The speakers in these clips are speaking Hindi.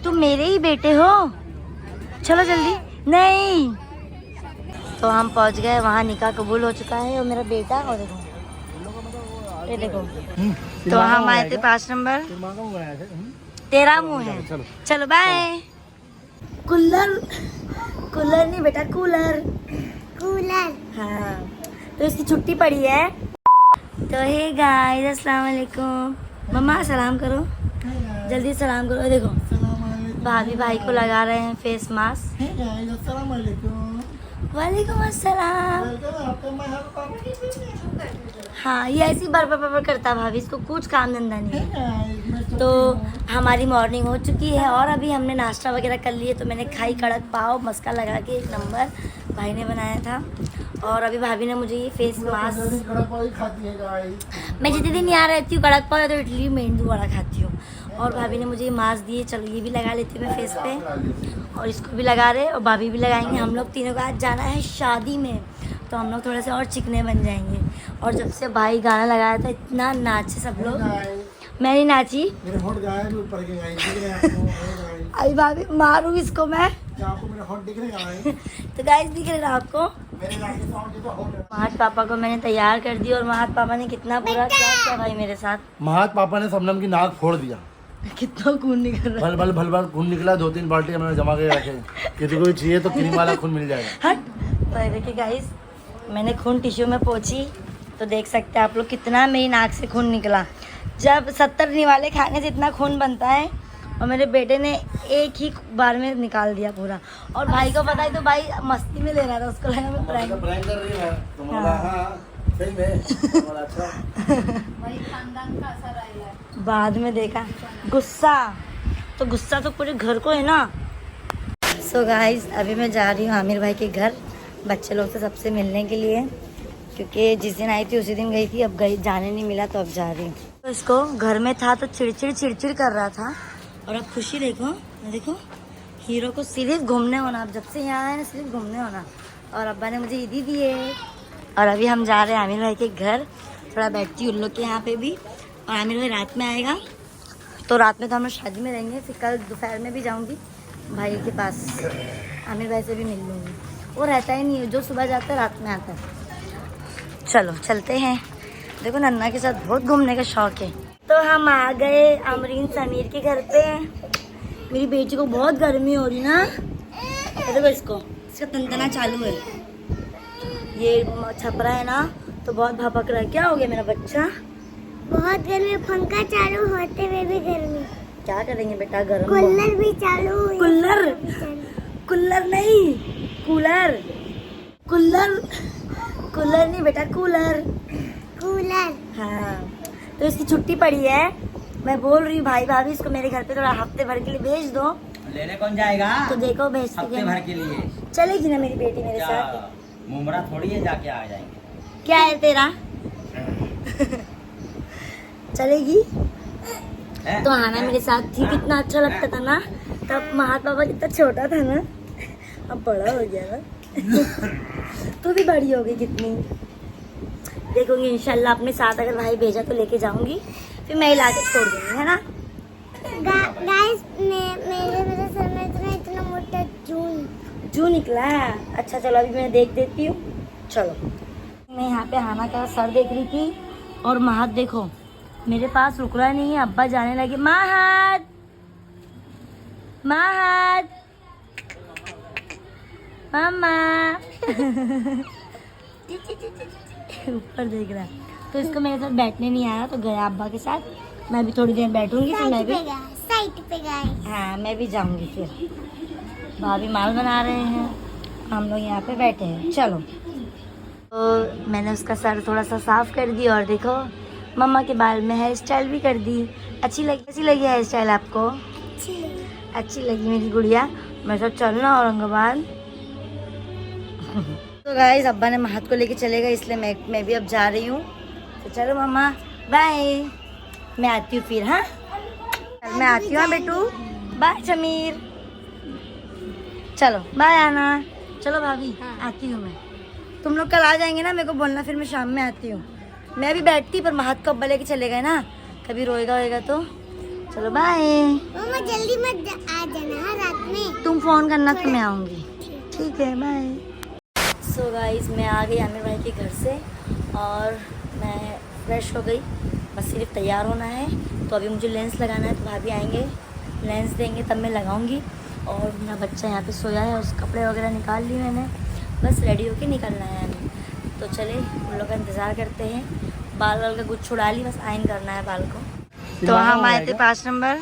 तुम मेरे ही बेटे हो, चलो जल्दी। नहीं, तो हम पहुंच गए वहाँ, निकाह कबूल हो चुका है और मेरा बेटा, और देखो ये देखो। तो हम आए थे 5 नंबर, तेरा मुँह है। चलो बाय। कूलर, कूलर नहीं बेटा, कूलर, कूलर। हाँ, तो इसकी छुट्टी पड़ी है। तो हे गाइस, अस्सलाम वालेकुम। मम्मा सलाम करो, जल्दी सलाम करो। देखो भाभी भाई को लगा रहे हैं फेस मास्क। वालेकुम अस्सलाम। हाँ, ये ऐसी बार बार करता भाभी, इसको कुछ काम धंधा नहीं है। तो हमारी मॉर्निंग हो चुकी है और अभी हमने नाश्ता वगैरह कर लिए। तो मैंने खाई कड़क पाव, मस्का लगा के 1 नंबर भाई ने बनाया था। और अभी भाभी ने मुझे ये फेस मास्क, मैं जितने दिन यहाँ रहती हूँ कड़क पाव तो इडली मेंदू वड़ा खाती हूँ। और भाभी ने मुझे ये मास्क दिए, चलो ये भी लगा लेती हूँ मैं फेस पे, और इसको भी लगा रहे और भाभी भी लगाएंगे। हम लोग तीनों को आज जाना है शादी में, तो हम लोग थोड़े से और चिकने बन जाएंगे। और जब से भाई गाना लगाया था इतना नाचे सब लोग, मैं नहीं नाची। अभी भाभी मारूँ इसको मैं। तो गाइस दिख रहा है आपको, महात पापा को मैंने तैयार कर दिया और महात पापा ने कितना बुरा किया भाई मेरे साथ। महात पापा ने सबनम की नाक फोड़ दिया, कितना खून निकल रहा है। भल भल खून निकला। 2-3 बाल्टी हमने जमा के रखे, किसी को भी चाहिए तो क्रीम वाला खून मिल जाएगा। हट। तो देखिए गाइस, मैंने खून टिश्यू में पोंछी तो देख सकते हैं आप लोग कितना मेरी नाक से खून निकला। जब 70 निवाले खाने से इतना खून बनता है और मेरे बेटे ने एक ही बार में निकाल दिया पूरा। और भाई को पता है तो भाई मस्ती में ले रहा था, उसको लगा मैं प्रैंक कर रही है तुम्हारा। हाँ सही में अच्छा। बाद में देखा गुस्सा, तो गुस्सा तो पूरे घर को है ना। सो गाइस, अभी मैं जा रही हूँ आमिर भाई के घर बच्चे लोग से सबसे मिलने के लिए, क्योंकि जिस दिन आई थी उसी दिन गई थी, अब गई जाने नहीं मिला तो अब जा रही हूँ। तो इसको घर में था तो चिड़चिड़ कर रहा था, और अब खुशी देखो, देखो हीरो को सिर्फ घूमने होना। अब जब से यहाँ आए ना सिर्फ घूमने होना। और अब्बा ने मुझे ईदी दी है। और अभी हम जा रहे हैं आमिर भाई के घर, थोड़ा बैठती हूँ उन लोग के यहाँ पे भी। और आमिर भाई रात में आएगा, तो रात में तो हम लोग शादी में रहेंगे। फिर कल दोपहर में भी जाऊँगी भाई के पास, आमिर भाई से भी मिल लूँगी। वो रहता ही नहीं है, जो सुबह जाता है रात में आता है। चलो चलते हैं। देखो नन्ना के साथ बहुत घूमने का शौक है। तो हम आ गए अमरीन समीर के घर पे। मेरी बेटी को बहुत गर्मी हो रही ना, देखो इसको, इसका तंतना चालू है, ये छपरा है ना तो बहुत भपक रहा है। क्या हो गया मेरा बच्चा? बहुत गर्मी, पंखा चालू होते हुए भी गर्मी। क्या करेंगे बेटा, गर्म। कूलर भी चालू हुई। कूलर, कूलर नहीं, कूलर, कूलर, कूलर नहीं बेटा, कूलर, कूलर। हाँ, तो इसकी छुट्टी पड़ी है। मैं बोल रही हूँ भाई भाभी इसको मेरे घर पे थोड़ा हफ्ते भर के लिए भेज दो। लेने कौन जाएगा? तो देखो भेजते हफ्ते भर के लिए चलेगी ना मेरी बेटी मेरे साथ। मुमरा थोड़ी है, जाके आ जाएंगे। क्या है तेरा? चलेगी है? तो आना मेरे साथ थी, कितना अच्छा लगता था ना तब। महात बाबा कितना छोटा था ना, अब बड़ा हो गया ना। तू भी बड़ी हो गई कितनी। देखोगे इंशाल्लाह अपने साथ अगर भाई भेजा तो लेके जाऊंगी, फिर मैं ला के छोड़ दूंगी, है ना। गाइस, मेरे सर में इतना मोटा जू निकला है। अच्छा चलो अभी मैं देख देती हूँ। चलो, मैं यहाँ पे हाना का सर देख रही थी और महात देखो मेरे पास रुक रहा नहीं है। अब्बा जाने लगे, महात, महात, मामा। ऊपर देख रहा है, तो इसको मेरे साथ बैठने नहीं आया तो गया अब्बा के साथ। मैं भी थोड़ी देर बैठूंगी, फिर मैं भी साइड पे गए। हाँ मैं भी जाऊंगी। फिर भाभी माल बना रहे हैं, हम लोग यहाँ पे बैठे हैं। चलो, तो मैंने उसका सर थोड़ा सा साफ कर दिया और देखो मम्मा के बाल में हेयर स्टाइल भी कर दी। अच्छी लगी हेयर स्टाइल आपको? अच्छी लगी मेरी गुड़िया। मेरे साथ चलना औरंगाबाद। तो गाइस, अब्बा ने महत को लेके चलेगा, इसलिए मैं भी अब जा रही हूँ। तो चलो मम्मा बाय, मैं आती हूँ फिर। हाँ मैं आती हूँ बेटू, बाय समीर। चलो बाय आना। चलो भाभी आती हूँ मैं। तुम लोग कल आ जाएंगे ना, मेरे को बोलना, फिर मैं शाम में आती हूँ। मैं भी बैठती पर महत को अब्बा लेके चले गए ना, कभी रोएगा होएगा तो। चलो बाय। मम्मा जल्दी मत आ जाना हाँ, रात में। तुम फोन करना तो मैं आऊँगी। ठीक है बाय। सो गाइस मैं आ गई आमिर भाई के घर से और मैं फ्रेश हो गई, बस सिर्फ तैयार होना है। तो अभी मुझे लेंस लगाना है, तो भाभी आएंगे लेंस देंगे तब मैं लगाऊंगी। और मेरा बच्चा यहाँ पे सोया है, उस कपड़े वगैरह निकाल लिए मैंने, बस रेडी होके निकलना है अभी। तो चले उन लोग का इंतज़ार करते हैं। बाल वाल का गुच्छ उड़ा ली, बस आयन करना है बाल को। तो हम आए थे 5 नंबर।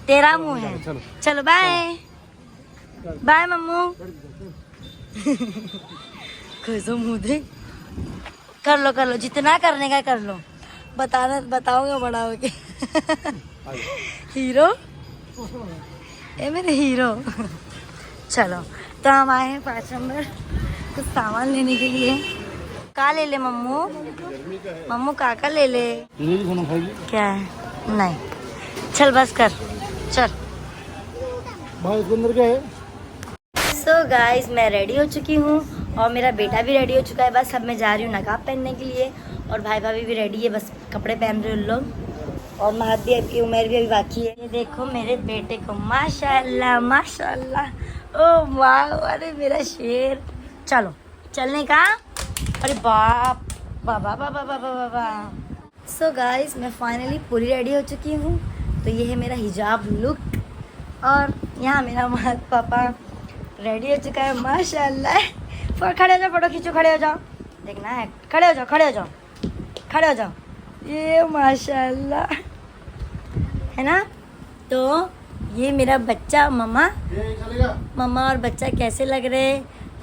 तेरा मुँह है। चलो बाय बाय मम्मू। कैसे मुँह दे। कर लो जितना करने का कर लो, बताओगे बड़ा होके। हीरो ए मेरे हीरो। चलो तो हम आए हैं 5 नंबर कुछ सामान लेने के लिए। का ले ले मम्मू? मम्मू का ले ले? क्या है? नहीं चल बस कर चल। अंदर क्या है? सो गाइस मैं रेडी हो चुकी हूँ और मेरा बेटा भी रेडी हो चुका है। बस अब मैं जा रही हूँ नकाब पहनने के लिए और भाई भाभी भी रेडी है, बस कपड़े पहन रहे हैं उन लोग। और महद भी की उम्र भी अभी बाकी है। ये देखो मेरे बेटे को, माशाल्लाह माशाल्लाह। ओ वाह, अरे मेरा शेर। चलो चलने का। अरे बाप बाबा बाबा बाबा बाबा। सो गाइस मैं फाइनली पूरी रेडी हो चुकी हूँ। तो ये है मेरा हिजाब लुक और यहाँ मेरा महद पापा रेडी हो चुका है माशाल्लाह। खड़े हो जाओ, फोटो खींचो, खड़े हो जाओ, देखना है। खड़े हो जाओ, खड़े हो जाओ, खड़े हो जाओ। ये माशाल्लाह है ना। तो ये मेरा बच्चा, मम्मा और बच्चा कैसे लग रहे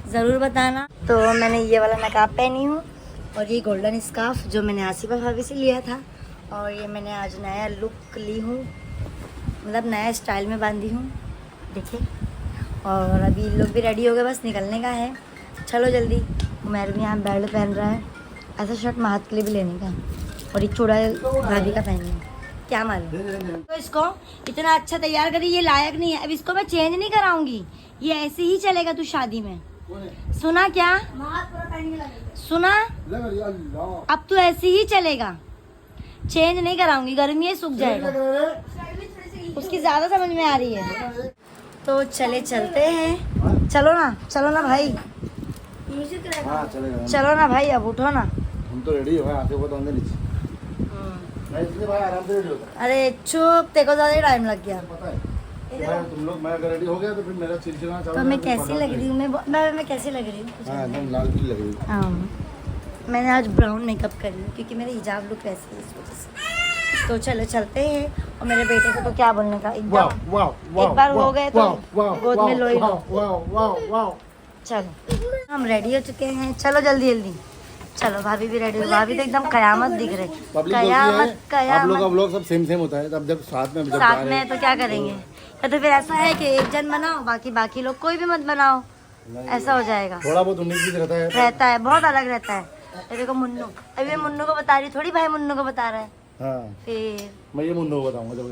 ज़रूर बताना। तो मैंने ये वाला नकाब पहनी हूँ और ये गोल्डन स्कार्फ जो मैंने आसिफा भाभी से लिया था। और ये मैंने आज नया लुक ली हूँ, मतलब नया स्टाइल में बांधी हूँ, देखिए। और अभी लोग भी रेडी हो गए, बस निकलने का है। चलो जल्दी। उमर भी यहाँ बेल्ट पहन रहा है, ऐसा शर्ट महत के लिए भी लेने का। और ये चूड़ा भाभी का पहनने का, क्या मालूम। तो इसको इतना अच्छा तैयार करी, ये लायक नहीं है। अब इसको मैं चेंज नहीं कराऊंगी, ये ऐसे ही चलेगा तू शादी में। सुना क्या? सुना? अब तू ऐसे ही चलेगा, चेंज नहीं कराऊंगी, गर्मी है सूख जाएगा। उसकी ज्यादा समझ में आ रही है। तो चलते हैं। चलो ना भाई। हाँ, चलो ना भाई, अब उठो ना। हम तो रेडी हो गए, आते हुए तो अंदर नीचे। मैं इसलिए भाई आराम से रेडी होता। अरे चुप, तेरे को ज्यादा टाइम लग गया। पता है तुम लोग, मैं अगर रेडी हो गया तो फिर मेरा चिलचिलाना चालू। तो मैं कैसी लग रही हूँ? मैं कैसी लग रही हूँ? हाँ, एकदम लाल पीली लग रही है। हाँ, मैंने आज ब्राउन मेकअप करी है क्योंकि मेरा हिजाब लुक वैसे है, इस वजह से। तो चलो चलते हैं। और मेरे बेटे को तो क्या बोलने का, एकदम एक बार हो गए तो गोद में लो ही लो। चलो हम रेडी हो चुके हैं, चलो जल्दी जल्दी चलो। भाभी भी रेडी हो, भाभी तो एकदम कयामत दिख रही। आप लोग सब सेम होता है। तब जब साथ में है तो क्या करेंगे? या तो फिर ऐसा है कि एक जन बनाओ, बाकी लोग कोई भी मत बनाओ, ऐसा हो जाएगा। थोड़ा बहुत 19-20 रहता है, बहुत अलग रहता है। देखो मुन्नू, अभी मैं मुन्नू को बता रही, थोड़ी भाई मुन्नू को बता रहा है। हाँ, फिर मैं ये मुन्नू को बताऊंगा जब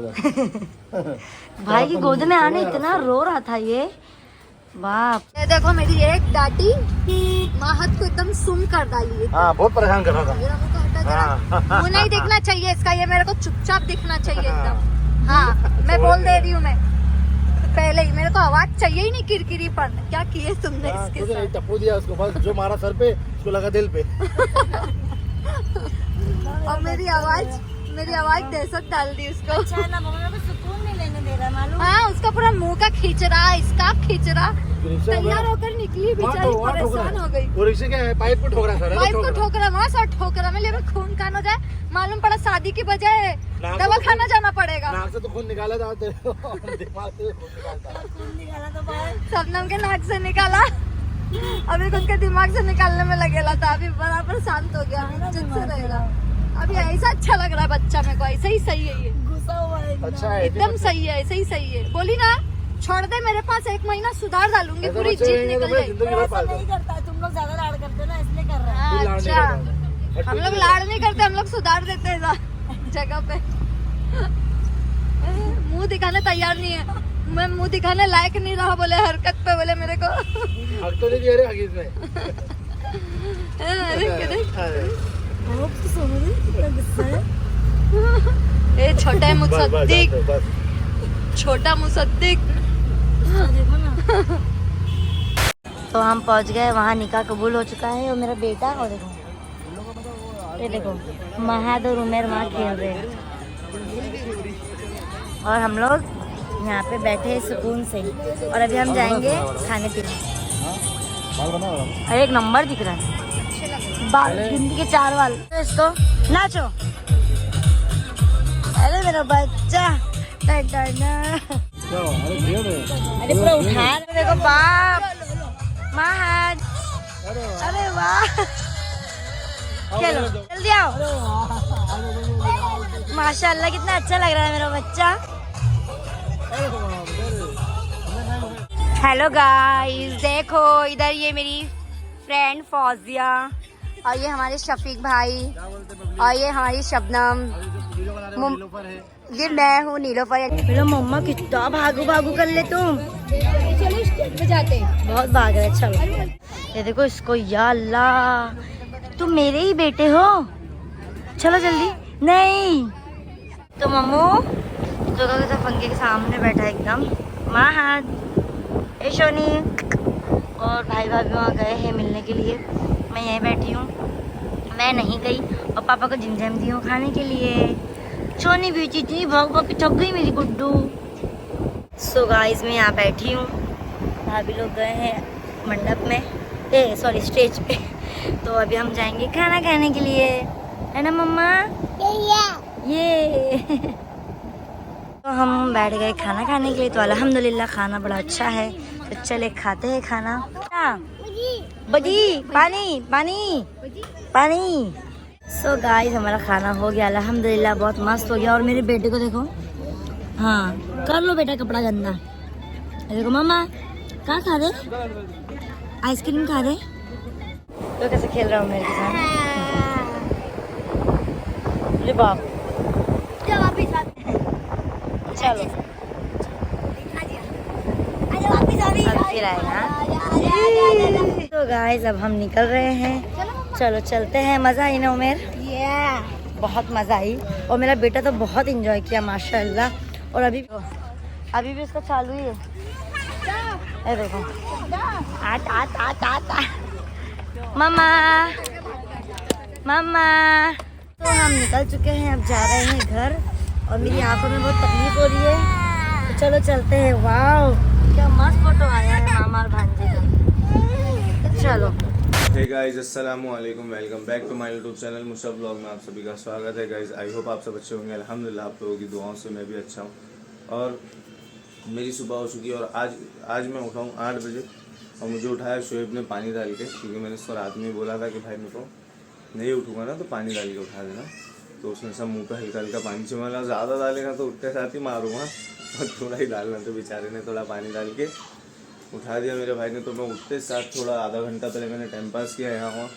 भाई की गोद में आने इतना रो रहा था ये, बाप। ये देखो मेरी एक डाटी महत को एकदम सुन कर डाली है। हाँ, बहुत परेशान कर रहा था। वो नहीं दिखना चाहिए इसका, ये मेरे को चुपचाप दिखना चाहिए एकदम। हाँ, मैं बोल दे रही हूँ, मैं पहले ही, मेरे को आवाज चाहिए ही नहीं किरकिरीपन। क्या किए तुमने इसके साथ? टप्पू दिया उसको, बस जो मारा सर पे उसको लगा दिल पे। और मेरी आवाज दहशत डाल दी उसको। अच्छा ना, मम्मा को सुकून नहीं लेने दे रहा मालूम। हाँ, उसका पूरा मुंह का खींच रहा, इसका खींच रहा। तैयार होकर निकली, बेचारी परेशान हो गई। वो रिक्शे क्या है, पाइप को ठोकरा सर, पाइप को ठोकरा, वहाँ से ठोकरा में ले खून कान हो जाए, मालूम पड़ा शादी की बजाय दवा खाना जाना पड़ेगा। नाक से तो खून निकाला जाते। शबनम के नाक से निकाला, अभी खुद के दिमाग से निकालने में लगेला था। अभी बराबर शांत हो गया, चुप से रहेगा। अभी ऐसा अच्छा लग रहा है बच्चा मेरे को, ऐसे ही सही है ये। गुस्सा हुआ है अच्छा है, एकदम सही है, ऐसे ही सही है। बोली ना, छोड़ दे मेरे पास, 1 महीना सुधार डालूंगी, पूरी जीत निकल जाएगी। ऐसा नहीं करता है, तुम लोग ज्यादा लाड़ करते हो ना, इसलिए कर रहे हैं। अच्छा, हम लोग लाड़ नहीं करते, हम लोग सुधार देते हैं जगह पे। मुंह दिखाने तैयार नहीं है, मैं मुंह दिखाने लायक नहीं रहा, बोले हरकत पे बोले मेरे को। हक तो नहीं दिया रे हकीज में। तो समझ कितना गुस्सा है। ए छोटा मुसद्दिक, बस, बस। छोटा मुसद्दिक। देखो ना। तो हम पहुंच गए वहाँ, निकाह कबूल हो चुका है। और मेरा बेटा, और देखो ये देखो महद और उमेर वहाँ खेल रहे हैं और हम लोग यहाँ पे बैठे हैं सुकून से। और अभी हम जाएंगे खाने पीने। अरे एक नंबर दिख रहा है, बाल जिंदगी के 4 बाल। तो इसको नाचो, अरे मेरा बच्चा। अरे पूरा उठा रहे, देखो बाप महद। अरे वाह, चलो जल्दी आओ। माशाल्लाह कितना अच्छा लग रहा है मेरा बच्चा। हेलो गाइस, देखो इधर ये मेरी फ्रेंड फौजिया और ये हमारे शफीक भाई और ये हमारी शबनम। ये मैं हूँ नीलोफर। मेरा मम्मा कितना भागू भागू कर ले तुम। चलो स्टेज पे जाते हैं। बहुत भाग रहे, चलो। ये देखो इसको, या अल्लाह तुम मेरे ही बेटे हो। चलो जल्दी। नहीं तो मम्मू जो पंखे के सामने बैठा है एकदम महद, शोनी और भाई भाभी वहाँ गए हैं मिलने के लिए। मैं यहीं बैठी हूँ, मैं नहीं गई और पापा को जिमजम दी हूँ खाने के लिए। शोनी भी इतनी भाग भाग के थक गई मेरी गुड्डू। सो गाइस मैं यहाँ बैठी हूँ, भाभी लोग गए हैं मंडप में, सॉरी स्टेज पे। तो अभी हम जाएंगे खाना खाने के लिए, है ना मम्मा? ये तो हम बैठ गए खाना खाने के लिए। तो अल्हम्दुलिल्लाह खाना बड़ा अच्छा है। तो चले खाते हैं खाना। बजी पानी पानी पानी। सो गाइस हमारा खाना हो गया अल्हम्दुलिल्लाह, बहुत मस्त हो गया। और मेरे बेटे को देखो, हाँ कर लो बेटा कपड़ा गंदा। देखो मम्मा कहाँ खा रहे, आइसक्रीम खा रहे। तो कैसे खेल रहा हूँ मेरे साथ। अरे बाप, चलो फिर आएगा। तो गाइस अब हम निकल रहे हैं, चलो चलते हैं। मजा आई ना उमेर? बहुत मजा आई। और मेरा बेटा तो बहुत एंजॉय किया माशाल्लाह। और अभी भी उसका चालू ही है। ये देखो आट आट आट आट मामा मामा। तो हम निकल चुके हैं, अब जा रहे हैं घर। और मेरी आंखों में बहुत तकलीफ हो रही है, तो चलो चलते हैं। वाओ क्या मस्त फोटो आया है मामा और भांजे का। तो चलो। हे गाइस, अस्सलाम वालेकुम, welcome back to my YouTube channel Musharraf blog में आप सभी का स्वागत है। गाइस आई होप आप सब अच्छे होंगे। अल्हम्दुलिल्लाह आप लोगों की दुआओं से मैं भी अच्छा हूँ। और मेरी सुबह हो चुकी है और आज मैं उठा हूँ 8 बजे। और मुझे उठाया शोएब ने पानी डाल के, क्योंकि मैंने उसको रात में बोला था कि भाई मेरे को नहीं उठूँगा ना तो पानी डाल के उठा देना। तो उसने सब मुँह पे हल्का हल्का पानी चिमला। ज़्यादा डालेगा तो उठते साथ ही मारूँगा, और थोड़ा ही डालना। तो बेचारे ने थोड़ा पानी डाल के उठा दिया मेरे भाई ने। तो मैं उठते साथ थोड़ा आधा घंटा पहले मैंने टाइम पास किया, यहाँ वहाँ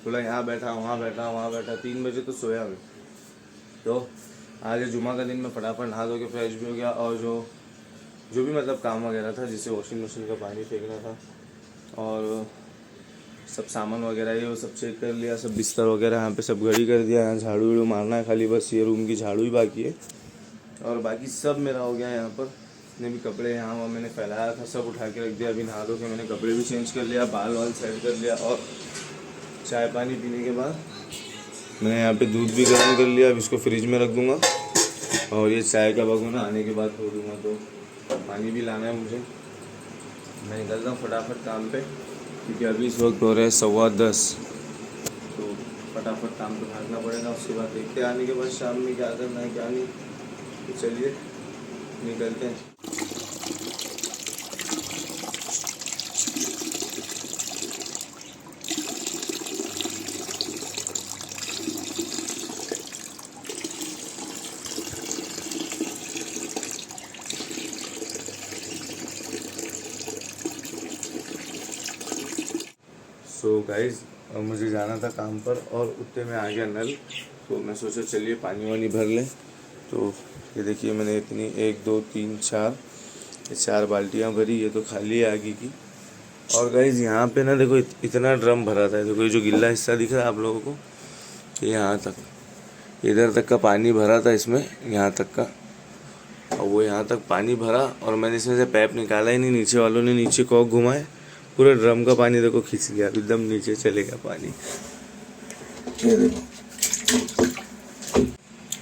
थोड़ा, यहाँ बैठा वहाँ बैठा वहाँ बैठा। 3 बजे तो सोया मैं। तो आज जुमा का दिन में फटाफट नहा धो के फ्रेश भी हो गया। और जो भी मतलब काम वगैरह था, जिससे वॉशिंग मशीन का पानी फेंकना था और सब सामान वगैरह ये वो सब चेक कर लिया। सब बिस्तर वगैरह यहाँ पे सब घड़ी कर दिया। यहाँ झाड़ू वाड़ू मारना है खाली, बस ये रूम की झाड़ू ही बाकी है। और बाकी सब मेरा हो गया। यहाँ पर जितने भी कपड़े यहाँ वहाँ मैंने फैलाया था सब उठा के रख दिया। अभी नहा धो के मैंने कपड़े भी चेंज कर लिया, बाल वाल सेट कर लिया। और चाय पानी पीने के बाद मैंने यहाँ पे दूध भी गर्म कर लिया। अब इसको फ्रिज में रख दूँगा। और ये चाय का भगोना आने के बाद धो दूँगा। तो पानी भी लाना है मुझे। मैं निकलता हूँ फटाफट काम पे, क्योंकि अभी इस वक्त हो रहे हैं 10:15। तो फटाफट काम पे भागना पड़ेगा। उसके बाद देखते हैं आने के बाद शाम में क्या करना है क्या नहीं। तो चलिए निकलते हैं। सो गाइज मुझे जाना था काम पर और उतने में आ गया नल। तो मैं सोचा चलिए पानी वानी भर लें। तो ये देखिए मैंने इतनी 1 2 3 4 बाल्टियाँ भरी। ये तो खाली है आगे की। और गाइज यहाँ पे ना देखो इतना ड्रम भरा था। देखो ये जो गिल्ला हिस्सा दिख रहा है आप लोगों को, ये यहाँ तक इधर तक का पानी भरा था इसमें, यहाँ तक का, और वो यहाँ तक पानी भरा और मैंने इसमें से पैप निकाला ही नहीं। नीचे वालों ने नीचे कॉक घुमाए, पूरे ड्रम का पानी देखो खींच गया, एकदम नीचे चले गया पानी।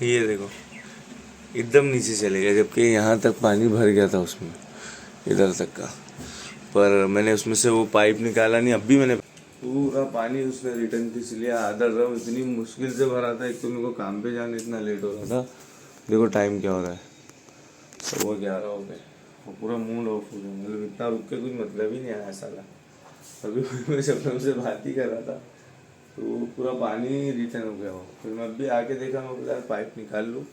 ये देखो एकदम नीचे चले गया, जबकि यहाँ तक पानी भर गया था उसमें, इधर तक का। पर मैंने उसमें से वो पाइप निकाला नहीं, अभी मैंने पूरा पानी उसने रिटर्न खींच लिया। आधा ड्रम इतनी मुश्किल से भरा था, एक तो मेरे को काम पे जाने इतना लेट हो रहा था। देखो टाइम क्या हो रहा है, 11:15 हो गए और पूरा मूड ऑफ हो गया। मतलब इतना रुक के कुछ मतलब ही नहीं आया साला। अभी मैं शबनम से बात ही कर रहा था तो पूरा पानी रिटर्न हो गया हो। फिर मैं अभी आके देखा, मैं बोला पाइप निकाल लूँ,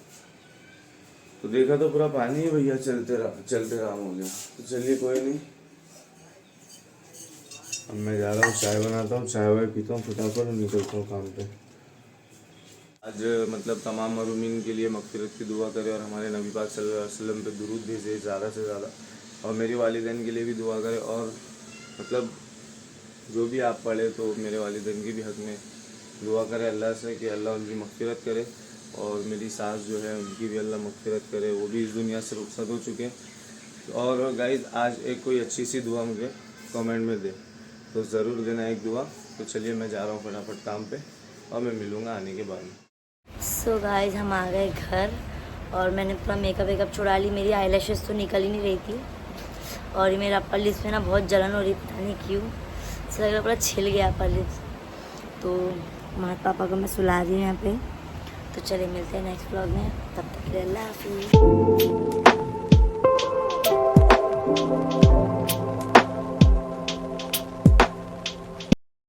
तो देखा तो पूरा पानी ही भैया चलते रहा हो गया। तो चलिए कोई नहीं, अब मैं जा रहा हूँ चाय बनाता हूँ, चाय वाय पीता हूँ फटाफट और निकलता हूँ काम पे। आज मतलब तमाम मरूमीन के लिए मग़फ़िरत की दुआ करें और हमारे नबी पाक सल्लल्लाहु अलैहि वसल्लम पे दुरूद भेजे ज़्यादा से ज़्यादा, और मेरी वालिदैन के लिए भी दुआ करें। और मतलब जो भी आप पढ़े तो मेरे वालिदैन के भी हक़ में दुआ करें अल्लाह से कि अल्लाह उनकी मग़फ़िरत करे, और मेरी सास जो है उनकी भी अल्लाह मग़फ़िरत करे, वो भी इस दुनिया से रुखसत हो चुके हैं। और गाइज़ आज एक कोई अच्छी सी दुआ मुझे कमेंट में दे तो ज़रूर देना एक दुआ। तो चलिए मैं जा रहा हूँ फटाफट काम पे और मैं मिलूँगा आने के बाद में। सो गाइस हम आ गए घर और मैंने पूरा मेकअप वेकअप छुड़ा ली। मेरी आईलैशेस तो निकल ही नहीं रही थी और ये मेरा अपर लिप्स में ना बहुत जलन हो रही, पता नहीं क्यों, ऐसा लग रहा पूरा छिल गया अपर लिप्स। तो हमारे पापा को मैं सुला दी यहाँ पे। तो चलिए मिलते हैं नेक्स्ट व्लॉग में, तब तक के लिए अल्लाह हाफिज़।